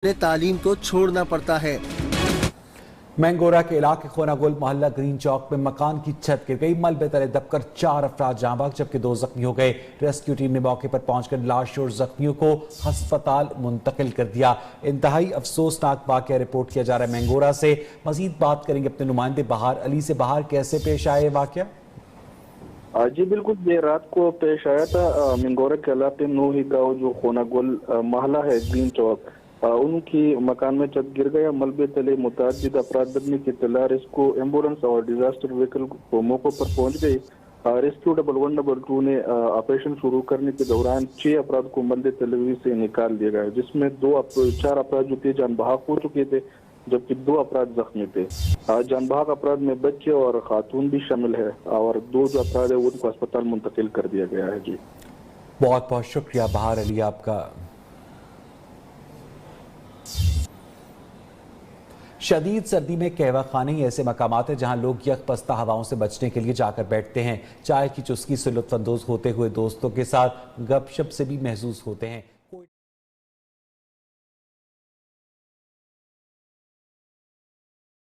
उन्हें तालीम को छोड़ना पड़ता है। मैंगोरा के इलाके खोनागुल मोहल्ला ग्रीन चौक में मकान की छत गिर गई। मलबे तले दबकर 4 अफराद जाँ बहक जबकि 2 जख्मी हो गए। रेस्क्यू टीम ने मौके पर पहुंचकर लाश और जख्मियों को अस्पताल मुंतकिल कर दिया। इंतहाई अफसोसनाक वाकया रिपोर्ट किया जा रहा है मैंगोरा से। मजीद बात करेंगे अपने नुमाइंदे बहार अली से। बहार, कैसे पेश आए वाकया? जी बिल्कुल, देर रात को पेश आया था मैंगोरा के इलाके नूही गाँव जो खोनागुल मोहल्ला है ग्रीन चौक, उनकी मकान में छत गिर गया। मलबे तले मुतअद्दिद अफराद दबने की इत्तला रेस्क्यू एम्बुलेंस और डिजास्टर व्हीकल को मौके पर पहुंच गई। रेस्क्यू 112 ने ऑपरेशन शुरू करने के दौरान 6 अफराद को मलबे तले से निकाल दिया गया, जिसमें 4 अफराद जो थे जान बहक हो चुके थे जबकि 2 अफराद जख्मी थे। जान बहक अफराद में बच्चे और खातून भी शामिल है और 2 जो अफराद है उनको अस्पताल मुंतकिल कर दिया गया है। जी बहुत बहुत शुक्रिया बहार अली आपका। शदीद सर्दी में कहवा खाने ही ऐसे मकामात हैं जहां लोग यकपस्ता हवाओं से बचने के लिए जाकर बैठते हैं। चाय की चुस्की से लुत्फ अंदोज होते हुए दोस्तों के साथ गपशप से भी महसूस होते हैं।